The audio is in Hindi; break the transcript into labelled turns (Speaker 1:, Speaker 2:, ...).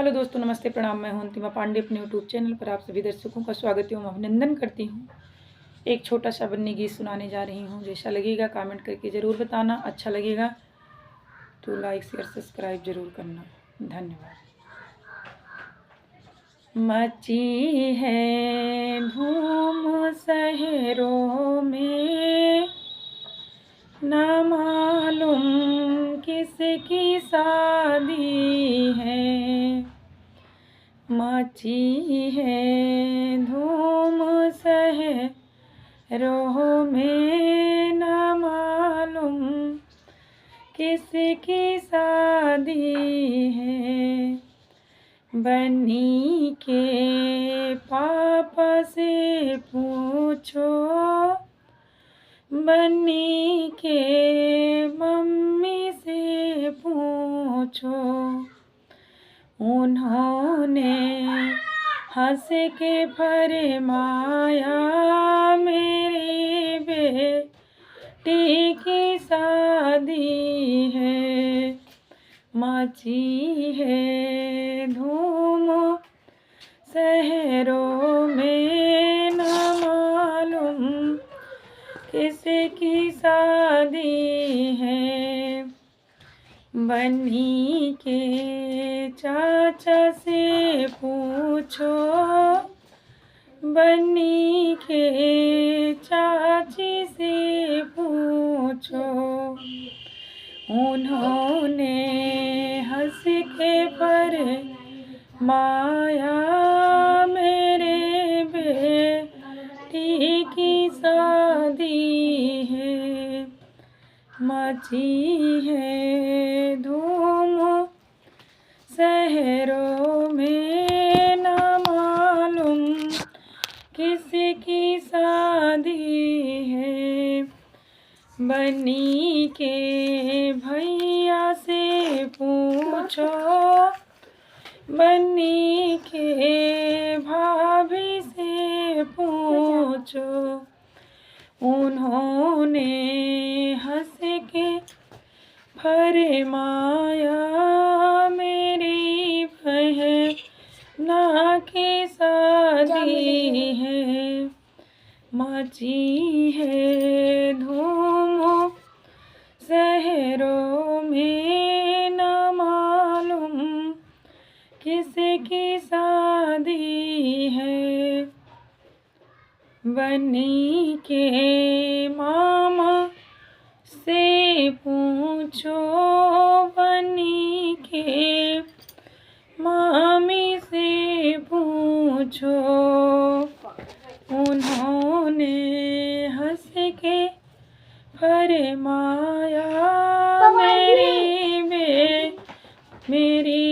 Speaker 1: हेलो दोस्तों, नमस्ते, प्रणाम। मैं हूं अंतिमा पांडे। अपने यूट्यूब चैनल पर आप सभी दर्शकों का स्वागत एवं अभिनंदन करती हूं। एक छोटा सा बन्नी गीत सुनाने जा रही हूं। जैसा लगेगा कमेंट करके ज़रूर बताना। अच्छा लगेगा तो लाइक शेयर सब्सक्राइब ज़रूर करना। धन्यवाद। मची है धूम शहरों में, ना मालूम किसकी शादी है। मची है धूम शहरों में, ना मालूम किसकी शादी है। बन्नी के पापा से पूछो, बन्नी के मम्मी से पूछो। उन्होंने हंस के फरमाया, मेरी बेटी की शादी है। मची है धूम शहरों में, ना मालूम किसकी शादी है। बन्नी के चाचा से पूछो, बन्नी के चाची से पूछो। उन्होंने हंस के फरमाया, मेरे बेटी की शादी है। मची है धूम शहरों में, ना मालूम किसकी शादी है। बन्नी के भैया से पूछो, बन्नी के भाभी से पूछो। उन्होंने हंस के फरमाया, मेरी बहना की शादी है। मची है धूम शहरों में, ना मालूम किसकी शादी है। बन्नी के मामा से पूछो, बन्नी के मामी से पूछो। उन्होंने हंस के फरमाया, मेरी